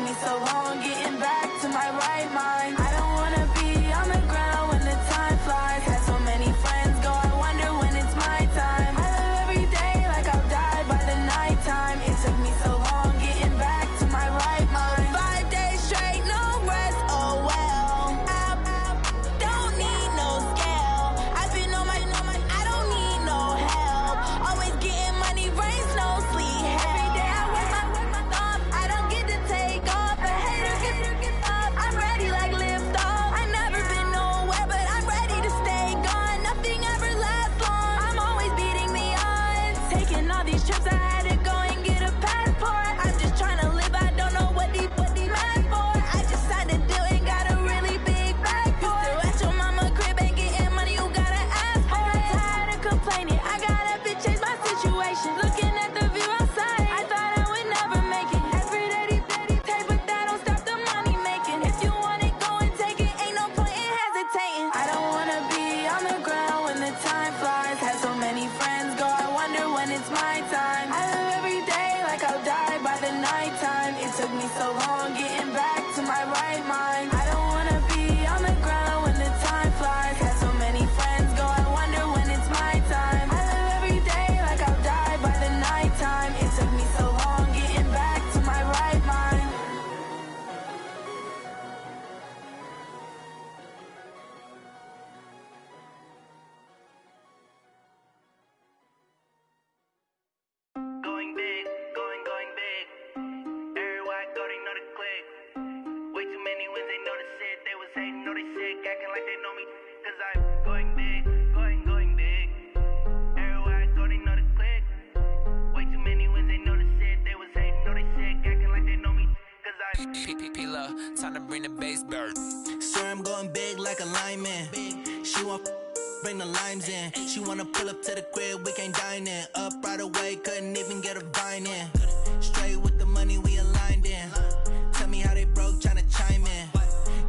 me so long getting back to my right mind. I don't wanna be on the ground when the time flies. Had so many friends go, I wonder when it's my time. I live every day like I'll die by the nighttime. It took me so long getting back to my right mind. 5 days straight, no rest, oh well. Don't need no scale. I've been on my, I don't need no help. Always getting money, rains, no sleep. Every day I work my thumb. I don't get to take off. A hater gets up. I'm ready like lift off. I never been nowhere, but I'm ready to stay gone. Nothing ever lasts long. I'm always beating the odds. Taking all these trips, I had to go and get a passport. I'm just trying to live. I don't know what these mad for. I just signed a deal and got a really big bag for it. Still at your mama crib and getting money, you gotta ask for it. I'm tired of complaining. I gotta bitch change my situation. Looking at the view outside, I thought I would never make it. Every day these take, but that don't stop the money making. If you want it, go and take it. Ain't no point in hesitating. I don't wanna be on the ground when the time flies. Had so many friends go, I wonder when it's my time. I live every day like I'll die by the nighttime. It took me so long getting back to my right mind. I don't wanna be on the ground when the time flies. Had so many friends go, I wonder when it's my time. I live every day like I'll die by the nighttime. It took me so long getting back to my right mind. Going big, going big. Everywhere I go, they know the click. Way too many wins, they know the shit. They was hating, know they sick, acting like they know me. Cause I'm going big, going big. Everywhere I go, they know the click. Way too many wins, they know the shit. They was hating, know they sick, acting like they know me. Cause I'm P-P-P-Love, time to bring the bass bird. Sir, I'm going big like a lineman. She want bring the limes in. She wanna pull up to the crib, we can't dine in. Up right away, couldn't even get a vine in. Straight with the money, we aligned in. Tell me how they broke, tryna chime in.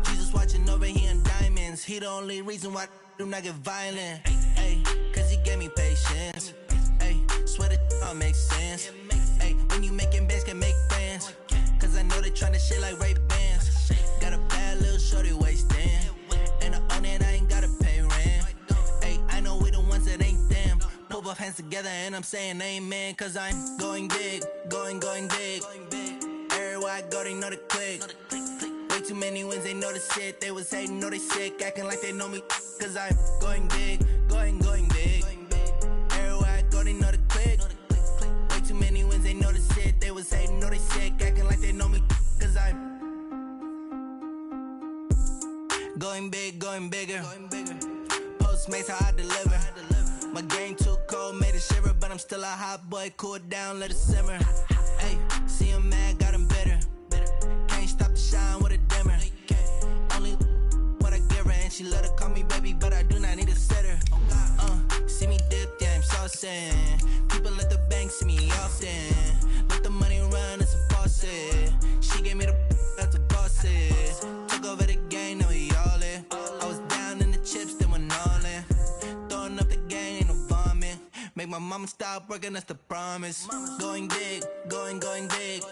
Jesus watching over, he in diamonds. He the only reason why I do not get violent. Ay, cause he gave me patience. Ay, swear that all makes sense. Ay, when you making bands, can make friends. Cause I know they tryna shit like Ray-Bans. Got a bad little shorty wasting. And I own it, I ain't gotta pay rent. Ay, I know we the ones that ain't them. Pull both hands together and I'm saying amen. Cause I'm going big, going big. Everywhere I go, they know the click. Way too many wins, they know the shit. They was hating, know they sick, acting like they know me. Cause I'm going big, going big. Everywhere I go, they know the click. Way too many wins, they know the shit. They was hating, know they sick, acting like they know me. Cause I'm going big, going bigger. Postmates, how I deliver. My game too cold, made it shiver. But I'm still a hot boy, cool it down, let it simmer. Hey, see him mad, got him bitter. Can't stop the shine with a dimmer. Only what I give her, and she let her call me baby, but I do not need a sitter. See me dip, yeah, I'm saucing. People at the bank see me often. Let the money run, it's a faucet. She gave me the that's a boss it. Took over the game, now we all in. I was down in the chips, then went all in. Throwing up the game, ain't no vomit. Make my mama stop working, that's the promise. Going big, going big.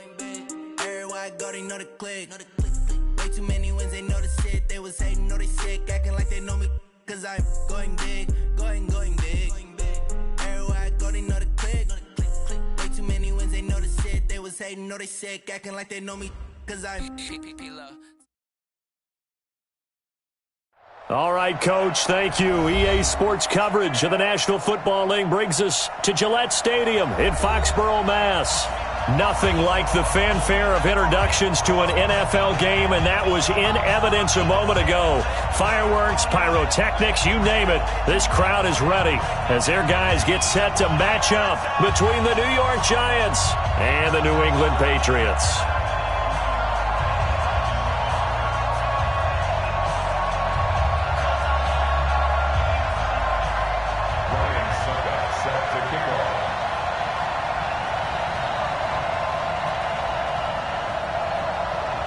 Everywhere I go, they know the click. Way too many wins, they know the shit. They was hating, know they sick, acting like they know me. Cause I'm going big, going big. Everywhere I go, they know the click. Way too many wins, they know the shit. They was hating, know they sick, acting like they know me. Cause I'm P-P-P-Love. All right, Coach, thank you. EA Sports coverage of the National Football League brings us to Gillette Stadium in Foxborough, Mass. Nothing like the fanfare of introductions to an NFL game, and that was in evidence a moment ago. Fireworks, pyrotechnics, you name it. This crowd is ready as their guys get set to match up between the New York Giants and the New England Patriots.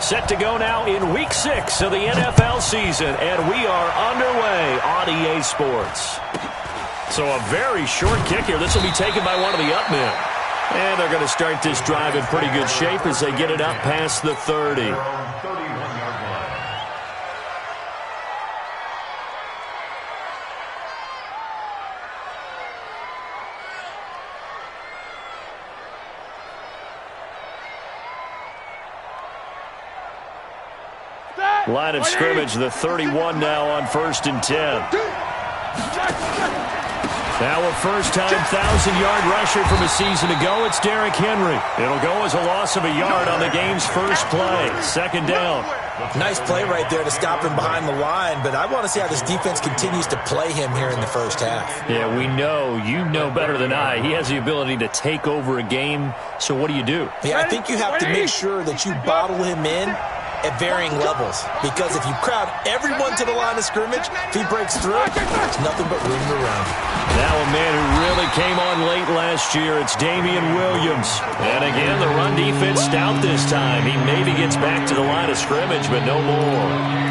Set to go now in Week 6 of the NFL season, and we are underway on EA Sports. So a very short kick here. This will be taken by one of the up men. And they're going to start this drive in pretty good shape as they get it up past the 30. Line of scrimmage, the 31 now on 1st and 10. Now a first-time 1,000-yard rusher from a season ago. It's Derrick Henry. It'll go as a loss of a yard on the game's first play. 2nd down. Nice play right there to stop him behind the line, but I want to see how this defense continues to play him here in the first half. Yeah, we know. You know better than I. He has the ability to take over a game, so what do you do? Yeah, I think you have to make sure that you bottle him in at varying levels, because if you crowd everyone to the line of scrimmage, if he breaks through, there's nothing but room to run. Now a man who really came on late last year, it's Damian Williams. And again, the run defense stout this time. He maybe gets back to the line of scrimmage, but no more.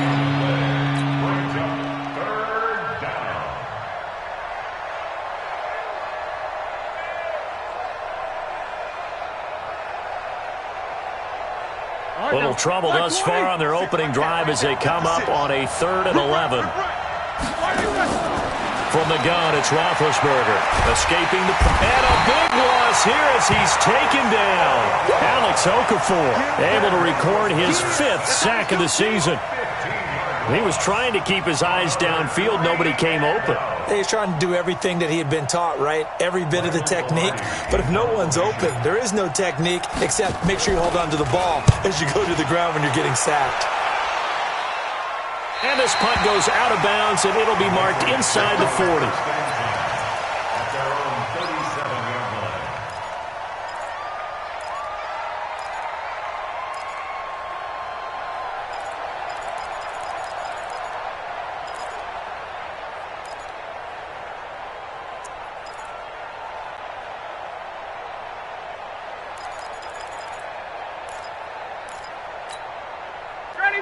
Little trouble thus far on their opening drive as they come up on a 3rd and 11. From the gun, it's Roethlisberger. Escaping the... And a big loss here as he's taken down. Alex Okafor able to record his 5th sack of the season. He was trying to keep his eyes downfield. Nobody came open. He's trying to do everything that he had been taught, right? Every bit of the technique. But if no one's open, there is no technique except make sure you hold on to the ball as you go to the ground when you're getting sacked. And this punt goes out of bounds, and it'll be marked inside the 40.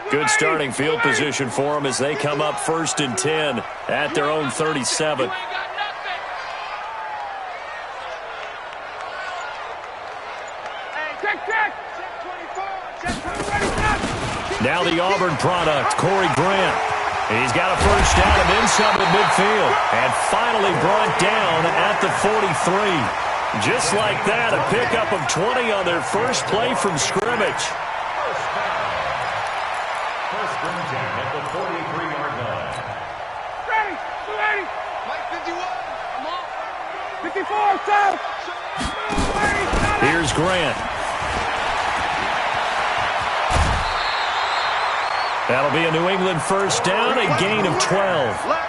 Good starting field position for them as they come up 1st and 10 at their own 37. Now the Auburn product, Corey Grant. He's got a first down and then some at midfield. And finally brought down at the 43. Just like that, a pickup of 20 on their first play from scrimmage. At the 43-yard line. Ready, 280. Mike 51. I'm off. 54, south. Here's Grant. That'll be a New England first down, a gain of 12.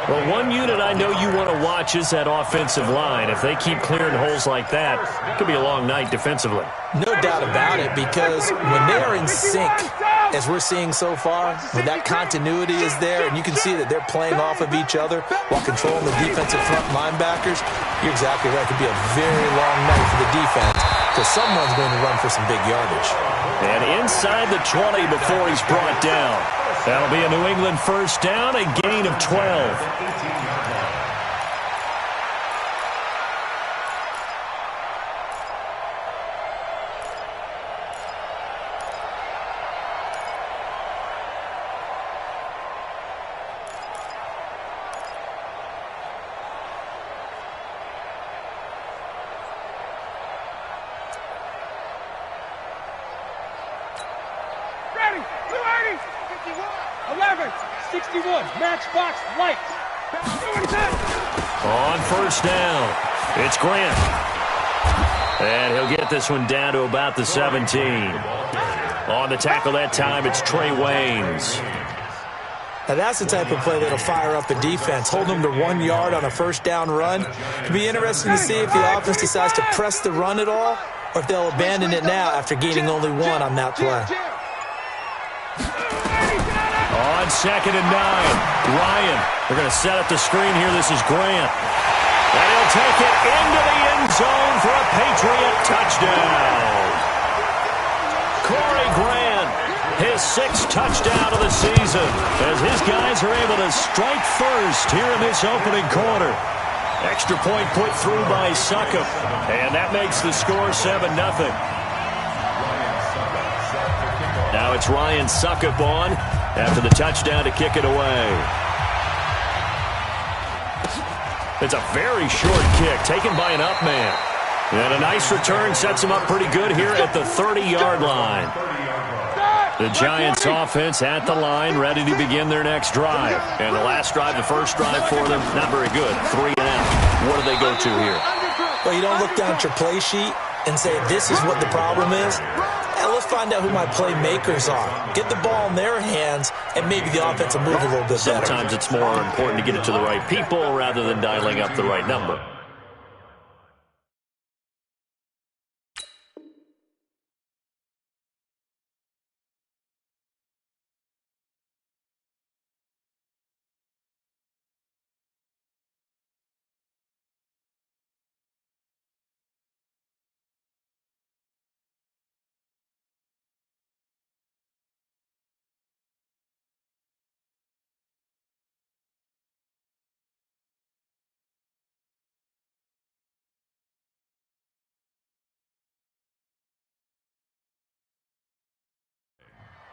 Well, one unit I know you want to watch is that offensive line. If they keep clearing holes like that, it could be a long night defensively. No doubt about it, because when they are in sync, as we're seeing so far, when that continuity is there, and you can see that they're playing off of each other while controlling the defensive front linebackers, you're exactly right. It could be a very long night for the defense, because someone's going to run for some big yardage. And inside the 20 before he's brought down. That'll be a New England first down, a gain of 12. Ready, 280. 11, 61, matchbox lights. On first down, it's Grant. And he'll get this one down to about the 17. On the tackle that time, it's Trey Waynes. Now that's the type of play that'll fire up the defense. Hold them to 1 yard on a first down run. It'll be interesting to see if the offense decides to press the run at all, or if they'll abandon it now after gaining only 1 on that play. On 2nd and 9, Ryan. They're going to set up the screen here. This is Grant. And he'll take it into the end zone for a Patriot touchdown. Corey Grant, his 6th touchdown of the season, as his guys are able to strike first here in this opening quarter. Extra point put through by Suckup. And that makes the score 7-0. Now it's Ryan Suckup on after the touchdown to kick it away. It's a very short kick taken by an up man. And a nice return sets him up pretty good here at the 30-yard line. The Giants offense at the line, ready to begin their next drive. And the last drive, the first drive for them, not very good. 3 and out. What do they go to here? Well, you don't look down at your play sheet and say, this is what the problem is. And let's find out who my playmakers are. Get the ball in their hands, and maybe the offense will move a little bit better. Sometimes it's more important to get it to the right people rather than dialing up the right number.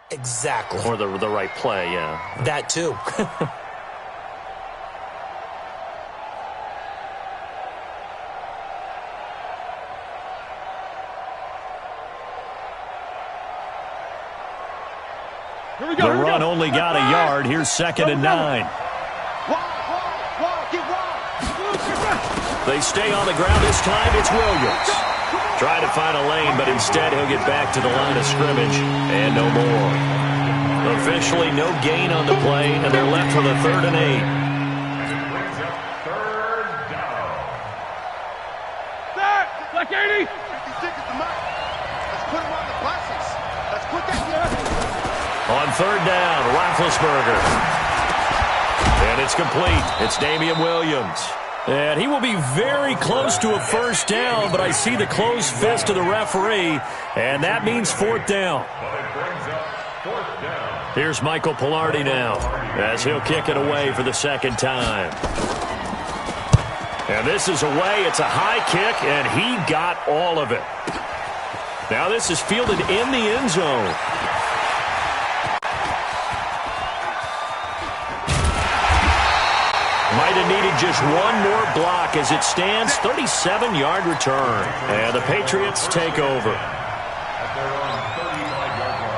Exactly. Or the right play, yeah. That too. Here we go. The run only got a yard. Here's 2nd and 9. They stay on the ground this time. It's Williams. Try to find a lane, but instead he'll get back to the line of scrimmage and no more. Officially no gain on the play, and they're left with a 3rd and 8. Start! Black 80! Let's put him on the buses. Let's put that. On 3rd down, Roethlisberger. And it's complete. It's Damian Williams. And he will be very close to a 1st down, but I see the closed fist of the referee, and that means 4th down. Here's Michael Pilardi now, as he'll kick it away for the 2nd time. And this is away. It's a high kick, and he got all of it. Now this is fielded in the end zone. Might have needed just one more block as it stands. 37-yard return. And the Patriots take over. At their own 35-yard line.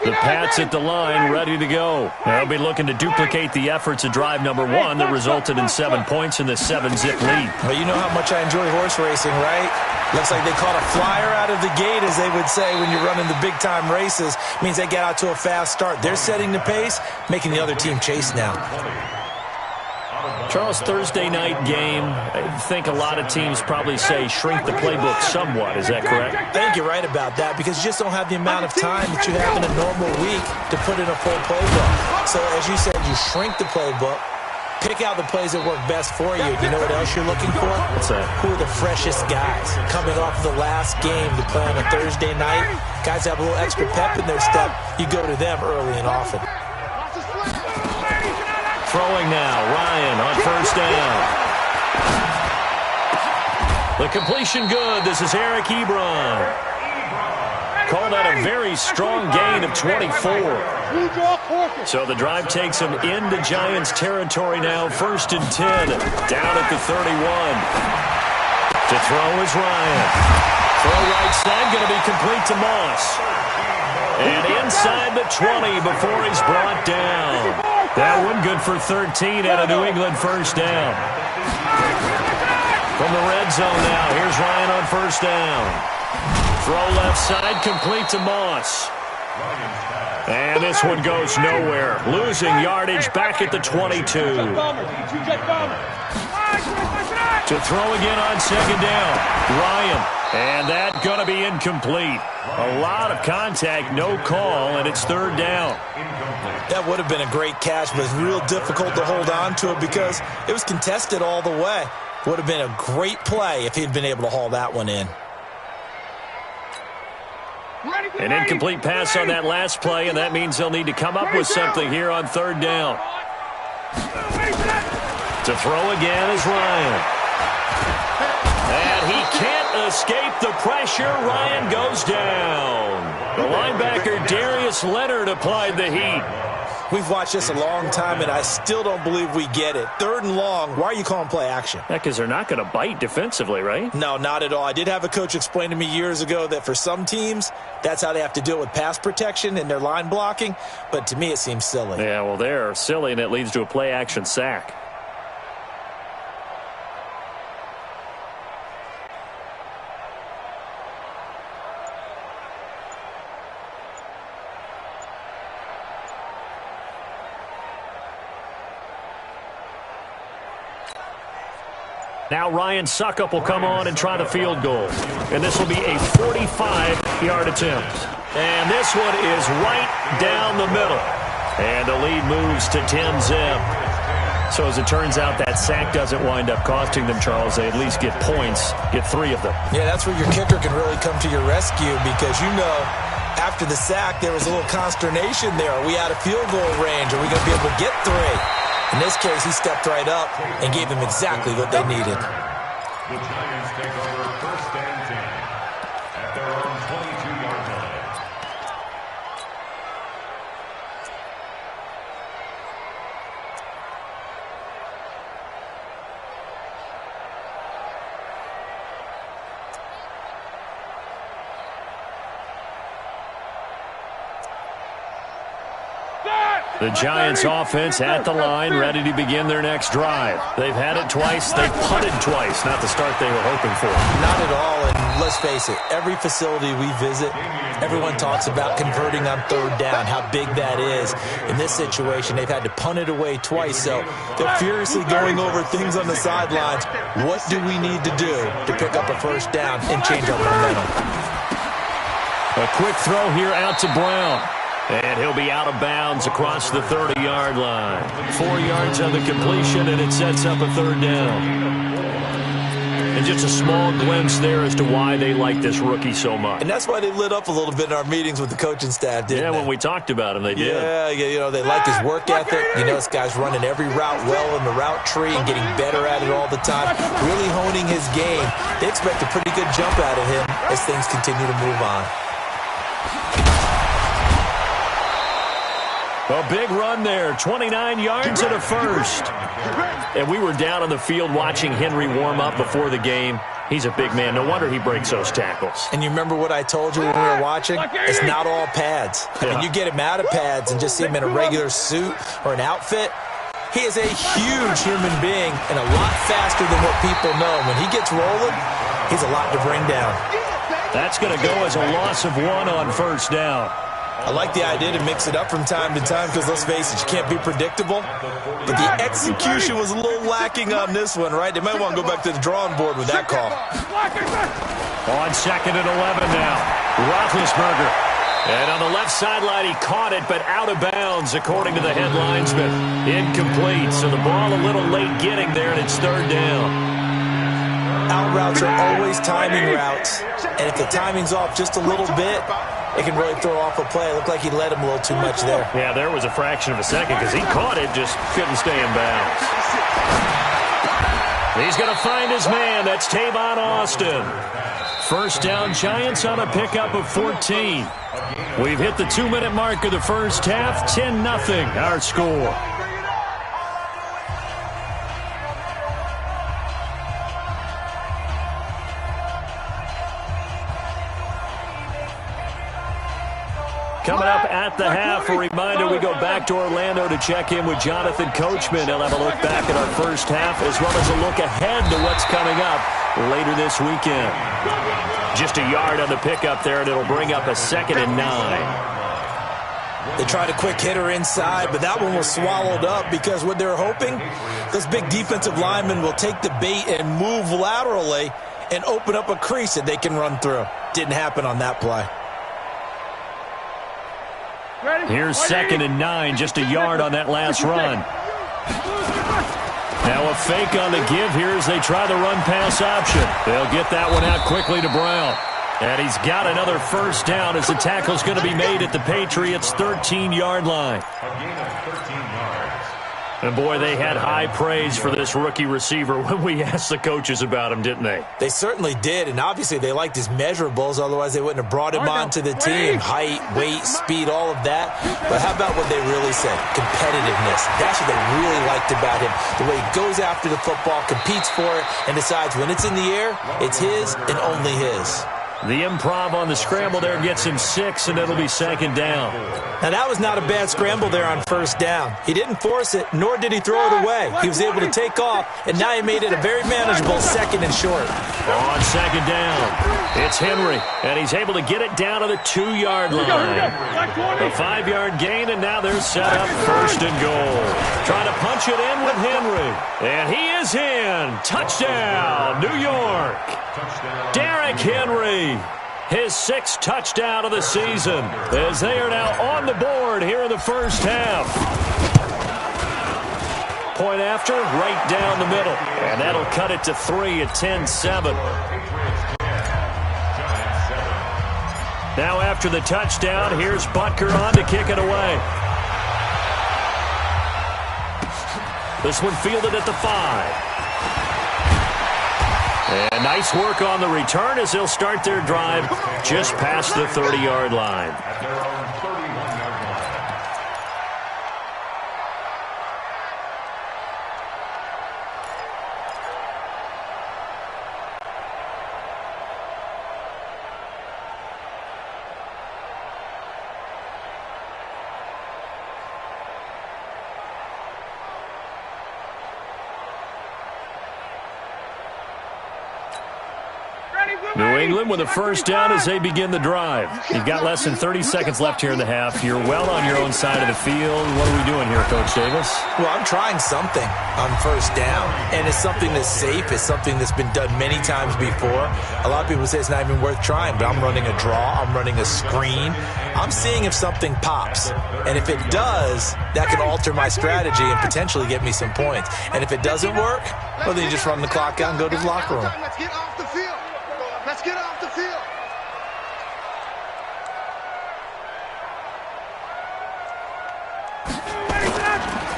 The Pats at the line, ready to go. They'll be looking to duplicate the efforts of drive number 1 that resulted in 7 points in the 7-zip lead. Well, you know how much I enjoy horse racing, right? Looks like they caught a flyer out of the gate, as they would say when you're running the big-time races. Means they get out to a fast start. They're setting the pace, making the other team chase now. Charles, Thursday night game, I think a lot of teams probably say shrink the playbook somewhat. Is that correct? I think you're right about that, because you just don't have the amount of time that you have in a normal week to put in a full playbook. So, as you said, you shrink the playbook, pick out the plays that work best for you. You know what else you're looking for? What's that? Who are the freshest guys coming off the last game to play on a Thursday night? Guys have a little extra pep in their step. You go to them early and often. Throwing now, Ryan on 1st down. The completion good. This is Eric Ebron. Called out a very strong gain of 24. So the drive takes him into Giants territory now. 1st and 10. Down at the 31. To throw is Ryan. Throw right side, going to be complete to Moss. And inside the 20 before he's brought down. That one good for 13 and a New England 1st down. From the red zone now, here's Ryan on 1st down. Throw left side, complete to Moss. And this one goes nowhere. Losing yardage back at the 22. To throw again on 2nd down. Ryan. And that going to be incomplete. A lot of contact, no call, and it's 3rd down. That would have been a great catch, but it's real difficult to hold on to it because it was contested all the way. Would have been a great play if he'd been able to haul that one in. Ready? An incomplete pass on that last play, and that means they'll need to come up with something here on third down. To throw again is Ryan. And he can't escape the pressure. Ryan goes down. The linebacker Darius Leonard applied the heat. We've watched this a long time, and I still don't believe we get it. Third and long, why are you calling play action? Yeah, because they're not going to bite defensively, right? No, not at all. I did have a coach explain to me years ago that for some teams, that's how they have to deal with pass protection and their line blocking, but to me it seems silly. Yeah, well, they're silly, and it leads to a play action sack. Now Ryan Suckup will come on and try the field goal. And this will be a 45-yard attempt. And this one is right down the middle. And the lead moves to 10-zip. So as it turns out, that sack doesn't wind up costing them, Charles. They at least get points, get 3 of them. Yeah, that's where your kicker can really come to your rescue because, you know, after the sack, there was a little consternation there. Are we out of field goal range? Are we going to be able to get 3? In this case, he stepped right up and gave them exactly what they needed. The Giants take over first and 10 at their own 22-yard line. The Giants offense at the line, ready to begin their next drive. They've had it twice. They've punted twice. Not the start they were hoping for. Not at all, and let's face it, every facility we visit, everyone talks about converting on third down, how big that is. In this situation, they've had to punt it away twice, so they're furiously going over things on the sidelines. What do we need to do to pick up a first down and change our momentum? A quick throw here out to Brown. And he'll be out of bounds across the 30-yard line. 4 yards on the completion, and it sets up a third down. And just a small glimpse there as to why they like this rookie so much. And that's why they lit up a little bit in our meetings with the coaching staff, didn't they? Yeah, when we talked about him, they did. Yeah, you know, they like his work ethic. You know, this guy's running every route well in the route tree and getting better at it all the time, really honing his game. They expect a pretty good jump out of him as things continue to move on. A big run there, 29 yards and a first. And we were down on the field watching Henry warm up before the game. He's a big man. No wonder he breaks those tackles. And you remember what I told you when we were watching? It's not all pads. Yeah. When you get him out of pads and just see him in a regular suit or an outfit, he is a huge human being and a lot faster than what people know. When he gets rolling, he's a lot to bring down. That's going to go as a loss of 1 on first down. I like the idea to mix it up from time to time because, let's face it, you can't be predictable. But the execution was a little lacking on this one, right? They might want to go back to the drawing board with that call. On 2nd and 11 now. Roethlisberger. And on the left sideline, he caught it, but out of bounds, according to the head linesman. Incomplete, so the ball a little late getting there, and it's third down. Out routes are always timing routes, and if the timing's off just a little bit, it can really throw off a play. It looked like he led him a little too much there. Yeah, there was a fraction of a second because he caught it, just couldn't stay in bounds. He's going to find his man. That's Tavon Austin. First down, Giants on a pickup of 14. We've hit the 2-minute mark of the first half. 10-0 our score. Coming up at the half, a reminder, we go back to Orlando to check in with Jonathan Coachman. He'll have a look back at our first half as well as a look ahead to what's coming up later this weekend. Just a yard on the pickup there, and it'll bring up a 2nd and 9. They tried a quick hitter inside, but that one was swallowed up because what they're hoping, those big defensive linemen will take the bait and move laterally and open up a crease that they can run through. Didn't happen on that play. Here's 2nd and 9, just a yard on that last run. Now a fake on the give here as they try the run-pass option. They'll get that one out quickly to Brown. And he's got another first down as the tackle's going to be made at the Patriots' 13-yard line. A gain of 13 yards. And, boy, they had high praise for this rookie receiver when we asked the coaches about him, didn't they? They certainly did, and obviously they liked his measurables. Otherwise, they wouldn't have brought him onto the team. Height, weight, speed, all of that. But how about what they really said? Competitiveness. That's what they really liked about him. The way he goes after the football, competes for it, and decides when it's in the air, it's his and only his. The improv on the scramble there gets him 6, and it'll be second down. Now, that was not a bad scramble there on first down. He didn't force it, nor did he throw it away. He was able to take off, and now he made it a very manageable second and short. On second down, it's Henry, and he's able to get it down to the 2-yard line. A 5-yard gain, and now they're set up first and goal. Trying to punch it in with Henry, and he is in. Touchdown, New York. Derrick Henry, his 6th touchdown of the season, as they are now on the board here in the first half. Point after, right down the middle, and that'll cut it to 3 at 10-7. Now after the touchdown, here's Butker on to kick it away. This one fielded at the 5. And nice work on the return as they'll start their drive just past the 30-yard line. At their own 31-yard line. New England with a first down as they begin the drive. You've got less than 30 seconds left here in the half. You're well on your own side of the field. What are we doing here, Coach Davis? Well, I'm trying something on first down, and it's something that's safe. It's something that's been done many times before. A lot of people say it's not even worth trying, but I'm running a draw. I'm running a screen. I'm seeing if something pops, and if it does, that can alter my strategy and potentially get me some points. And if it doesn't work, well, then you just run the clock out and go to the locker room. Let's get off the field. Let's get off the field.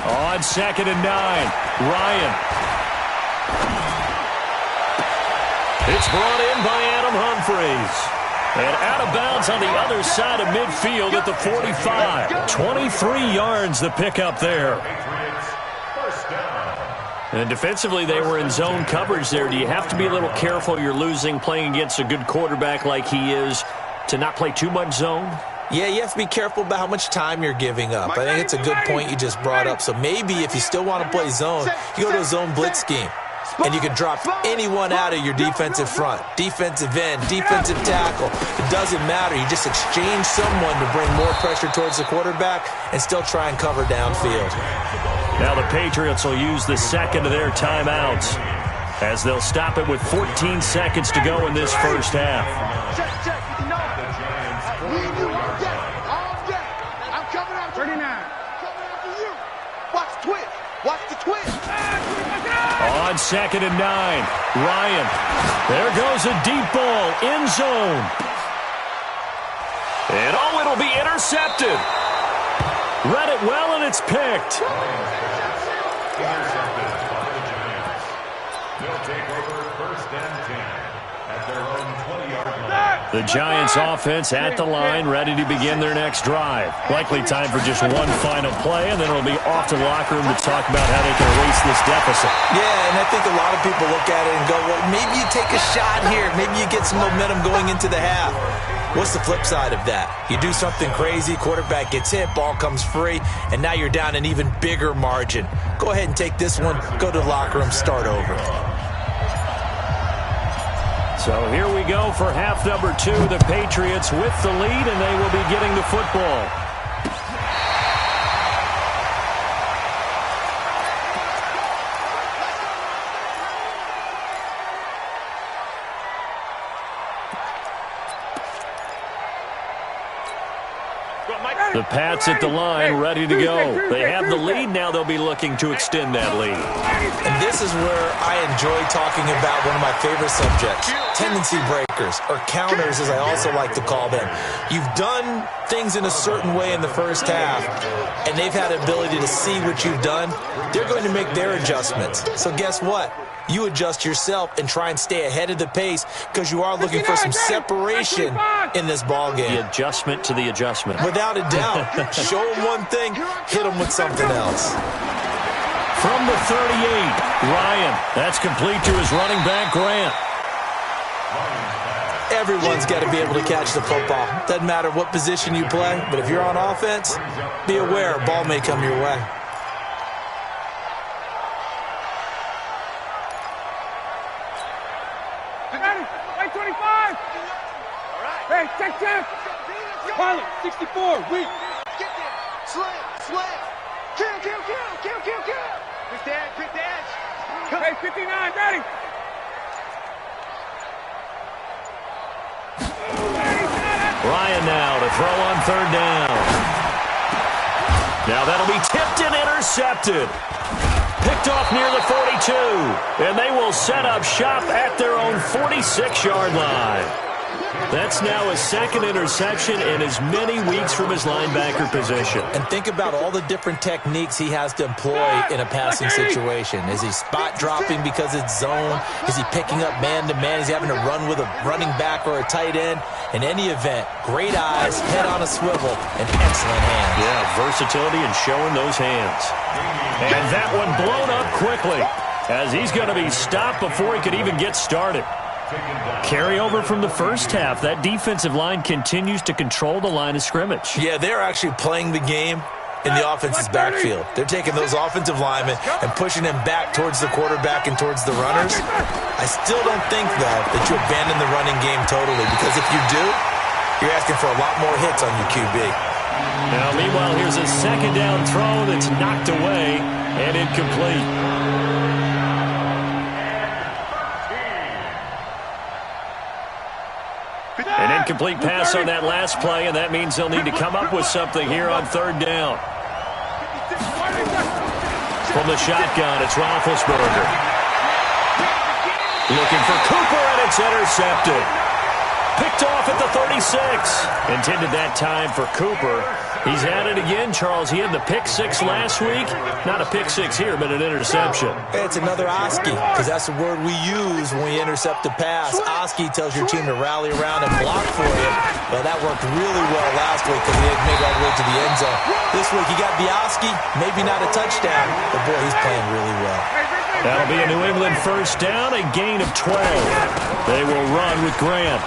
On second and 9, Ryan. It's brought in by Adam Humphries. And out of bounds on the other side of midfield at the 45. 23 yards the pickup there. First down. And defensively, they were in zone coverage there. Do you have to be a little careful? You're losing, playing against a good quarterback like he is, to not play too much zone? Yeah, you have to be careful about how much time you're giving up. I think it's a good point you just brought up. So maybe if you still want to play zone, you go to a zone blitz scheme. And you can drop anyone out of your defensive front. Defensive end, defensive tackle. It doesn't matter. You just exchange someone to bring more pressure towards the quarterback and still try and cover downfield. Now the Patriots will use the second of their timeouts as they'll stop it with 14 seconds to go in this first half. Check. You know it. Me and you all day. All day. I'm coming after you. 39. Coming after you. Watch the twitch. Watch the twitch. On second and 9, Ryan. There goes a deep ball, end zone. And oh, it'll be intercepted. Read it well, and it's picked. Intercepted by the Giants. They'll take over first and 10 at their own 20-yard line. The Giants offense at the line, ready to begin their next drive. Likely time for just one final play, and then it'll be off to the locker room to talk about how they can erase this deficit. Yeah, and I think a lot of people look at it and go, well, maybe you take a shot here. Maybe you get some momentum going into the half. What's the flip side of that? You do something crazy, quarterback gets hit, ball comes free, and now you're down an even bigger margin. Go ahead and take this one, go to the locker room, start over. So here we go for half number 2. The Patriots with the lead, and they will be getting the football. The Pats at the line, ready to go. They have the lead. Now they'll be looking to extend that lead. And this is where I enjoy talking about one of my favorite subjects, tendency breakers, or counters as I also like to call them. You've done things in a certain way in the first half, and they've had the ability to see what you've done. They're going to make their adjustments. So guess what? You adjust yourself and try and stay ahead of the pace because you are looking for some separation in this ball game. The adjustment to the adjustment. Without a doubt. Show them one thing, hit them with something else. From the 38, Ryan. That's complete to his running back, Grant. Everyone's got to be able to catch the football. Doesn't matter what position you play, but if you're on offense, be aware a ball may come your way. Hey, 25! Hey, check! Pilot, 64, weak! Get there! Slam! Kill! Quick dash! Hey, 59, ready! Ryan now to throw on third down. Now that'll be tipped and intercepted. Picked off near the 42. And they will set up shop at their own 46-yard line. That's now his second interception in as many weeks from his linebacker position. And think about all the different techniques he has to employ in a passing situation. Is he spot dropping because it's zone? Is he picking up man-to-man? Is he having to run with a running back or a tight end? In any event, great eyes, head on a swivel, and excellent hands. Yeah, versatility and showing those hands. And that one blown up quickly as he's going to be stopped before he could even get started. Carryover from the first half. That defensive line continues to control the line of scrimmage. Yeah, they're actually playing the game in the offense's backfield. They're taking those offensive linemen and pushing them back towards the quarterback and towards the runners. I still don't think, though, that you abandon the running game totally, because if you do, you're asking for a lot more hits on your QB. Now, meanwhile, here's a second down throw that's knocked away and incomplete. An incomplete pass on that last play, and that means they'll need to come up with something here on third down. From the shotgun, it's Roethlisberger. Looking for Cooper, and it's intercepted. Picked off at the 36. Intended that time for Cooper. He's at it again, Charles. He had the pick six last week. Not a pick six here, but an interception. It's another Oski, because that's the word we use when we intercept a pass. Oski tells your team to rally around and block for you. Well, that worked really well last week because he didn't make it all the way to the end zone. This week, he got the Oski, maybe not a touchdown, but boy, he's playing really well. That'll be a New England first down, a gain of 12. They will run with Grant.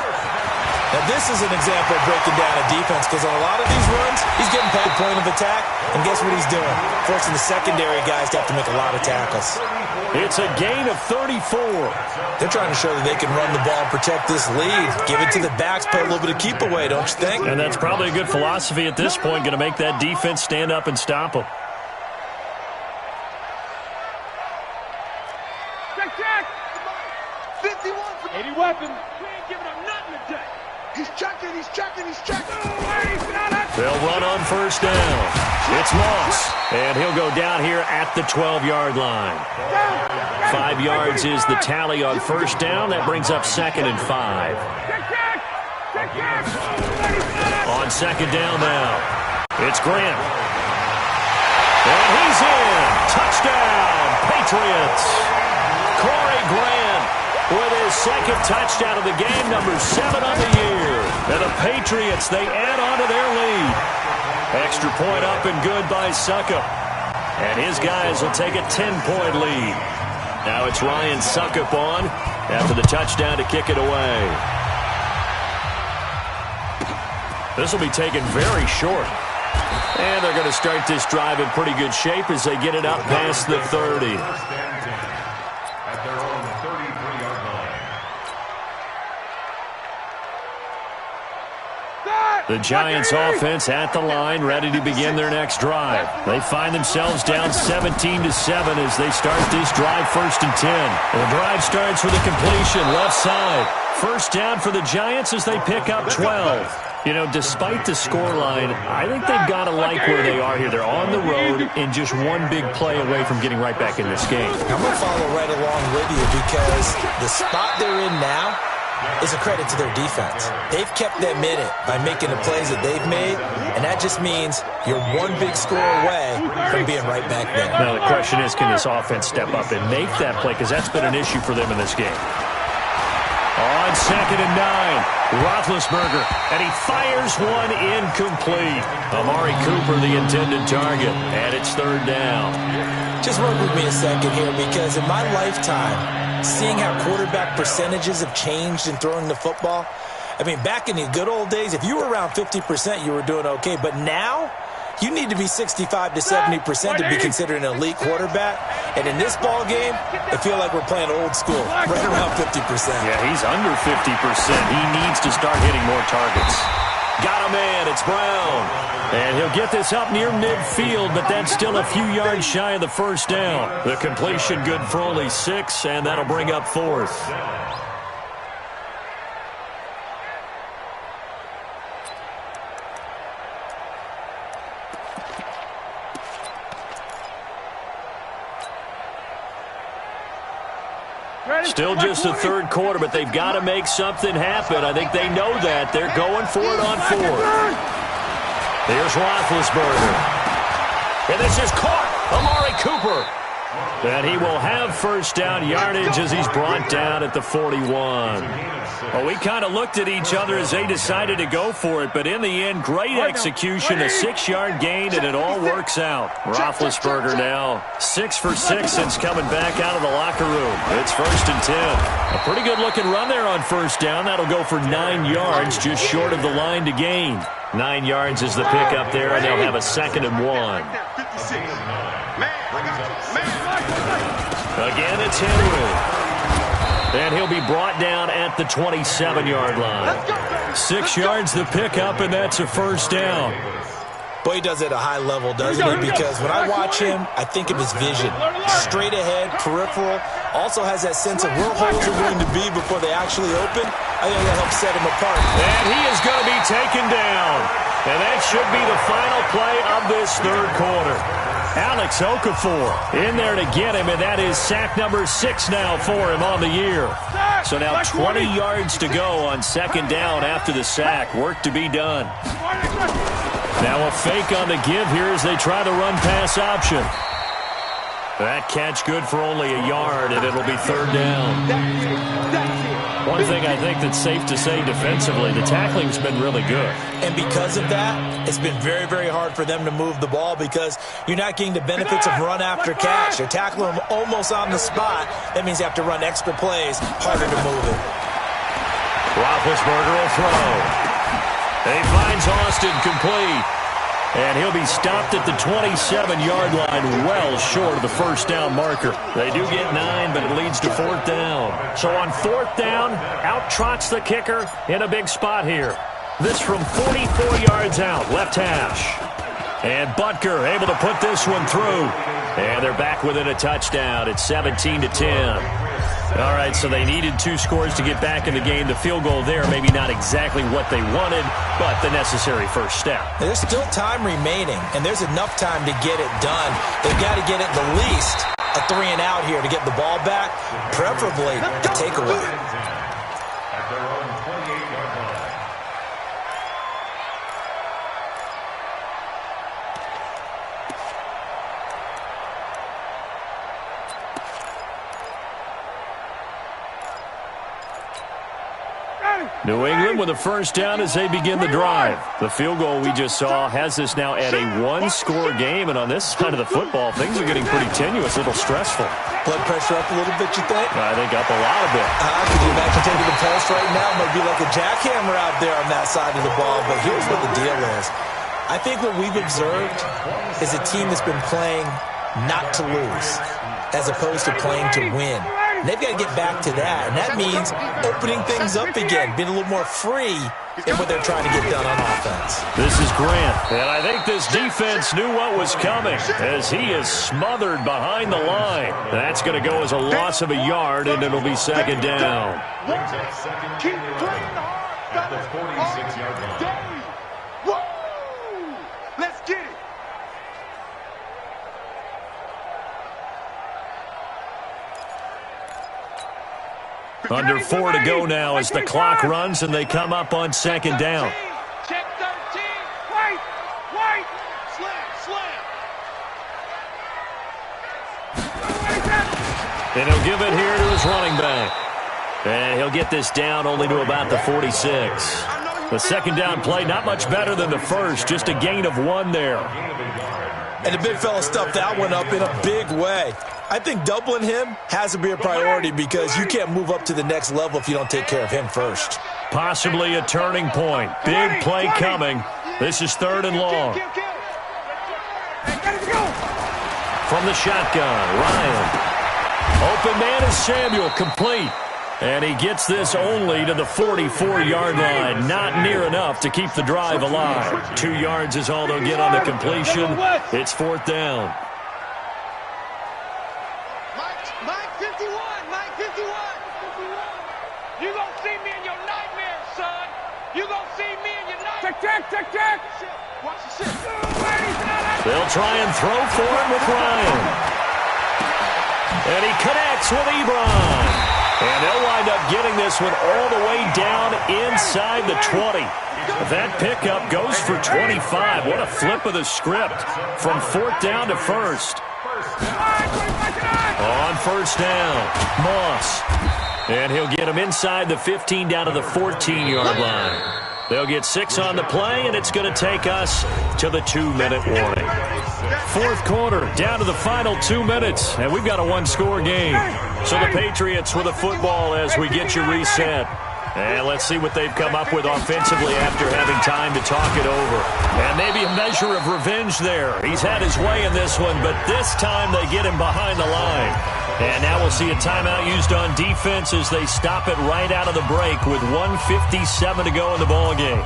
Now, this is an example of breaking down a defense, because on a lot of these runs, he's getting past the point of attack, and guess what he's doing? Forcing the secondary guys to have to make a lot of tackles. It's a gain of 34. They're trying to show that they can run the ball and protect this lead. Give it to the backs, put a little bit of keep away, don't you think? And that's probably a good philosophy at this point, going to make that defense stand up and stop them. Check! 51. 80 weapons. We ain't giving up nothing today. He's checking. They'll run on first down. It's Moss, and he'll go down here at the 12-yard line. 5 yards is the tally on first down. That brings up 2nd and 5. On second down now, it's Grant. And he's in. Touchdown, Patriots. Corey Grant with his second touchdown of the game, number 7 on the year. And the Patriots, they add on to their lead. Extra point up and good by Suckup. And his guys will take a 10-point lead. Now it's Ryan Suckup on after the touchdown to kick it away. This will be taken very short. And they're going to start this drive in pretty good shape as they get it up past the 30. At their own 33-yard line. The Giants offense at the line, ready to begin their next drive. They find themselves down 17-7 as they start this drive 1st and 10. And the drive starts with a completion left side. First down for the Giants as they pick up 12. You know, despite the scoreline, I think they've got to like where they are here. They're on the road and just one big play away from getting right back in this game. I'm going to follow right along with you because the spot they're in now is a credit to their defense. They've kept them in it by making the plays that they've made, and that just means you're one big score away from being right back there. Now, the question is, can this offense step up and make that play? Because that's been an issue for them in this game. On 2nd and 9, Roethlisberger, and he fires one incomplete. Amari Cooper, the intended target, and it's 3rd down. Just work with me a second here, because in my lifetime, seeing how quarterback percentages have changed in throwing the football, I mean, back in the good old days, if you were around 50%, you were doing okay. But now, you need to be 65 to 70% to be considered an elite quarterback. And in this ball game, I feel like we're playing old school, right around 50%. Yeah, he's under 50%. He needs to start hitting more targets. Got a man. It's Brown. And he'll get this up near midfield, but that's still a few yards shy of the 1st down. The completion good for only 6, and that'll bring up 4th. Still just the 3rd quarter, but they've got to make something happen. I think they know that. They're going for it on 4th. Here's Roethlisberger. And this is caught. Amari Cooper. And he will have 1st down yardage as he's brought down at the 41. Well, we kind of looked at each other as they decided to go for it, but in the end, great execution, a 6-yard gain, and it all works out. Roethlisberger now 6 for 6 since coming back out of the locker room. It's 1st and 10. A pretty good-looking run there on 1st down. That'll go for 9 yards, just short of the line to gain. 9 yards is the pickup there, and they'll have a 2nd and 1. Again, it's Henry. And he'll be brought down at the 27-yard line. 6 yards the pickup, and that's a 1st down. Boy, he does it at a high level, doesn't he? Because when I watch him, I think of his vision. Straight ahead, peripheral. Also has that sense of where holes are going to be before they actually open. I think that helps set him apart. And he is going to be taken down. And that should be the final play of this 3rd quarter. Alex Okafor in there to get him, and that is sack number 6 now for him on the year. So now 20 yards to go on 2nd down after the sack. Work to be done. Now a fake on the give here as they try the run-pass option. That catch good for only a yard, and it'll be 3rd down. One thing I think that's safe to say defensively, the tackling's been really good. And because of that, it's been very, very hard for them to move the ball because you're not getting the benefits of run after catch. They're tackling them almost on the spot. That means they have to run extra plays, harder to move it. Roethlisberger will throw. He finds Austin complete. And he'll be stopped at the 27-yard line, well short of the 1st down marker. They do get 9, but it leads to 4th down. So on 4th down, out trots the kicker in a big spot here. This from 44 yards out, left hash. And Butker able to put this one through. And they're back within a touchdown. It's 17-10. All right, so they needed 2 scores to get back in the game. The field goal there, maybe not exactly what they wanted, but the necessary 1st step. There's still time remaining, and there's enough time to get it done. They've got to get at the least a 3-and-out here to get the ball back, preferably a takeaway. At their own 28-yard line. New England with a 1st down as they begin the drive. The field goal we just saw has us now at a 1-score game, and on this side of the football, things are getting pretty tenuous, a little stressful. Blood pressure up a little bit, you think? I think up a lot of it. Could you imagine taking the pulse right now? It might be like a jackhammer out there on that side of the ball, but here's what the deal is. I think what we've observed is a team that's been playing not to lose as opposed to playing to win. And they've got to get back to that, and that means opening things up again, being a little more free in what they're trying to get done on offense. This is Grant, and I think this defense knew what was coming as he is smothered behind the line. That's going to go as a loss of a yard, and it'll be 2nd down. Brings up 2nd and 11 at the 46-yard line. Under 4 to go now as the clock runs and they come up on second down. Check 13. Wait. Slam. And he'll give it here to his running back. And he'll get this down only to about the 46. The second down play, not much better than the first, just a gain of 1 there. And the big fella stuffed that one up in a big way. I think doubling him has to be a priority because you can't move up to the next level if you don't take care of him first. Possibly a turning point. Big play coming. This is 3rd and long. From the shotgun, Ryan. Open man is Samuel, complete. And he gets this only to the 44-yard line. Not near enough to keep the drive alive. 2 yards is all they'll get on the completion. It's 4th down. Mike 51. You gonna see me in your nightmares, son. You gonna see me in your nightmares. Check. Watch the shit. They'll try and throw for it with Ryan. And he connects with Ebron. And they'll wind up getting this one all the way down inside the 20. That pickup goes for 25. What a flip of the script from 4th down to 1st. On 1st down, Moss. And he'll get him inside the 15 down to the 14-yard line. They'll get 6 on the play, and it's going to take us to the 2-minute warning. 4th quarter, down to the final 2 minutes, and we've got a 1-score game. So the Patriots with the football as we get you reset. And let's see what they've come up with offensively after having time to talk it over. And maybe a measure of revenge there. He's had his way in this one, but this time they get him behind the line. And now we'll see a timeout used on defense as they stop it right out of the break with 1:57 to go in the ballgame.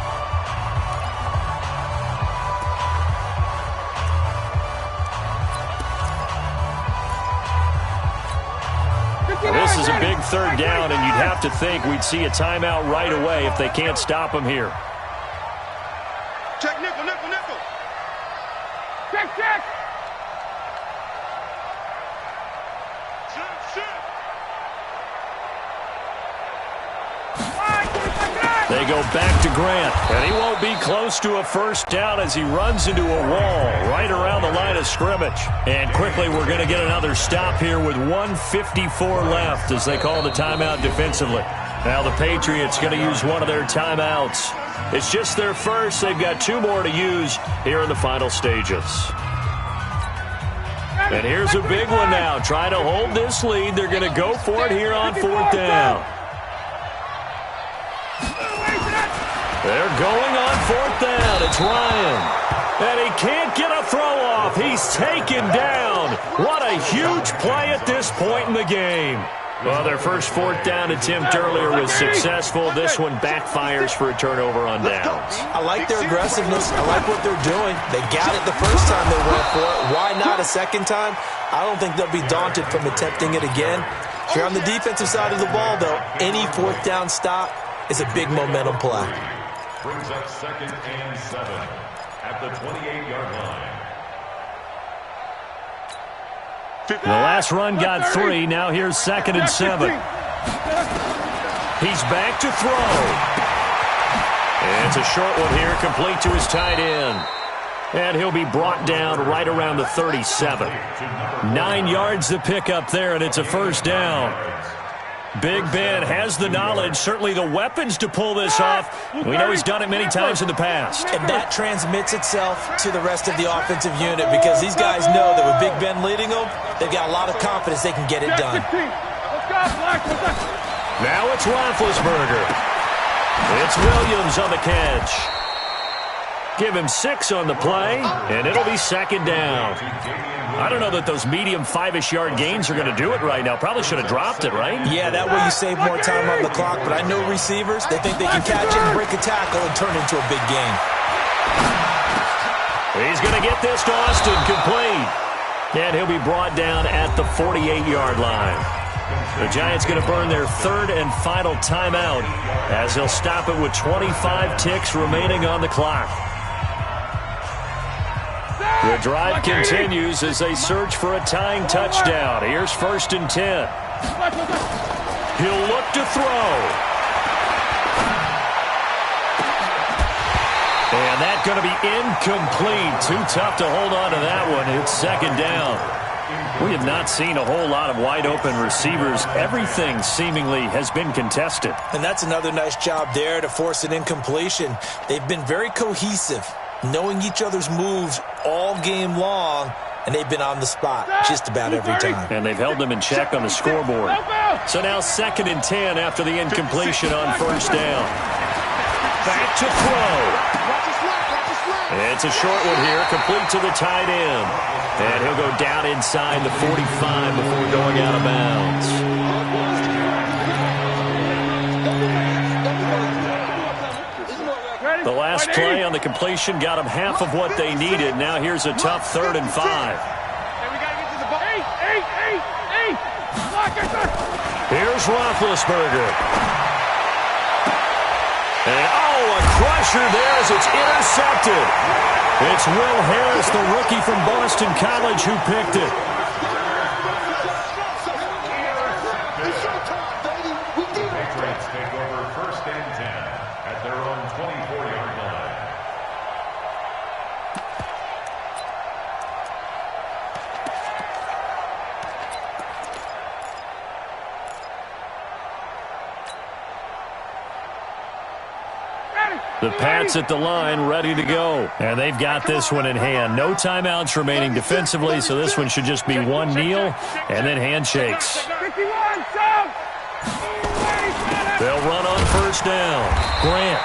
This is a big 3rd down, and you'd have to think we'd see a timeout right away if they can't stop him here. Check nickel. Check. They go back to Grant, and he won't be close to a 1st down as he runs into a wall right around the line of scrimmage. And quickly we're going to get another stop here with 1:54 left as they call the timeout defensively. Now the Patriots going to use one of their timeouts. It's just their first. They've got 2 more to use here in the final stages. And here's a big one now. Trying to hold this lead. They're going to go for it here on 4th down. They're going on 4th down. It's Ryan. And he can't get a throw off. He's taken down. What a huge play at this point in the game. Well, their first 4th down attempt earlier was successful. This one backfires for a turnover on downs. I like their aggressiveness. I like what they're doing. They got it the first time they went for it. Why not a second time? I don't think they'll be daunted from attempting it again. If you're on the defensive side of the ball, though, any 4th down stop is a big momentum play. Brings up 2nd and 7 at the 28-yard line. The last run got 3. Now here's 2nd and 7. He's back to throw. And it's a short one here, complete to his tight end. And he'll be brought down right around the 37. 9 yards to pick up there, and it's a 1st down. Big Ben has the knowledge, certainly the weapons to pull this off. We know he's done it many times in the past. And that transmits itself to the rest of the offensive unit because these guys know that with Big Ben leading them, they've got a lot of confidence they can get it done. Now it's Roethlisberger. It's Williams on the catch. Give him 6 on the play, and it'll be 2nd down. I don't know that those medium 5-ish yard gains are going to do it right now. Probably should have dropped it, right? Yeah, that way you save more time on the clock. But I know receivers, they think they can catch it and break a tackle and turn it into a big game. He's going to get this to Austin, complete. And he'll be brought down at the 48-yard line. The Giants going to burn their 3rd and final timeout as they'll stop it with 25 ticks remaining on the clock. The drive continues as they search for a tying touchdown. Here's 1st and 10. He'll look to throw. And that's going to be incomplete. Too tough to hold on to that one. It's second down. We have not seen a whole lot of wide-open receivers. Everything seemingly has been contested. And that's another nice job there to force an incompletion. They've been very cohesive, knowing each other's moves all game long, and they've been on the spot just about every time. And they've held them in check on the scoreboard. So now 2nd and 10 after the incompletion on first down. Back to throw. It's a short one here, complete to the tight end. And he'll go down inside the 45 before going out of bounds. The last play on the completion got them half of what they needed. Now here's a tough 3rd and 5. Here's Roethlisberger. And, a crusher there as it's intercepted. It's Will Harris, the rookie from Boston College, who picked it. Patriots take over 1st and 10 at their own 24-yard line. The Pats at the line, ready to go. And they've got this one in hand. No timeouts remaining defensively, so this one should just be one kneel and then handshakes. They'll run on first down. Grant.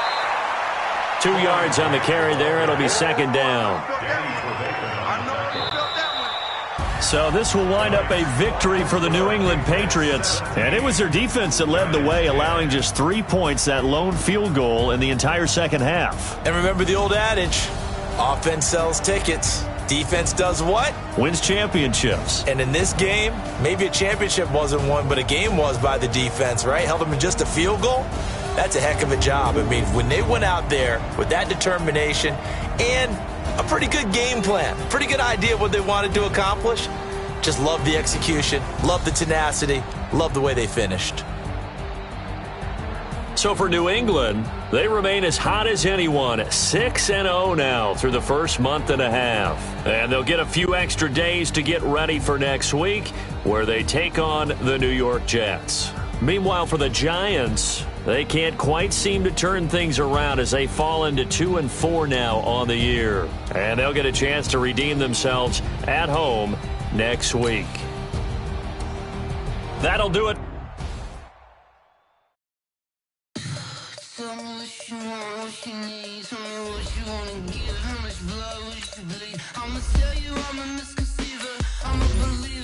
2 yards on the carry there. It'll be 2nd down. So this will wind up a victory for the New England Patriots. And it was their defense that led the way, allowing just 3 points, that lone field goal in the entire second half. And remember the old adage, offense sells tickets. Defense does what? Wins championships. And in this game, maybe a championship wasn't won, but a game was by the defense, right? Held them in just a field goal. That's a heck of a job. I mean, when they went out there with that determination and a pretty good game plan, pretty good idea of what they wanted to accomplish, just love the execution, love the tenacity, love the way they finished. So for New England, they remain as hot as anyone, 6-0 now through the first month and a half. And they'll get a few extra days to get ready for next week, where they take on the New York Jets. Meanwhile, for the Giants, they can't quite seem to turn things around as they fall into 2-4 now on the year. And they'll get a chance to redeem themselves at home next week. That'll do it. Tell me what you want, what you need. Tell me what you wanna give, how much blood, what you bleed. I'ma tell you I'm a misconceiver, I'm a believer.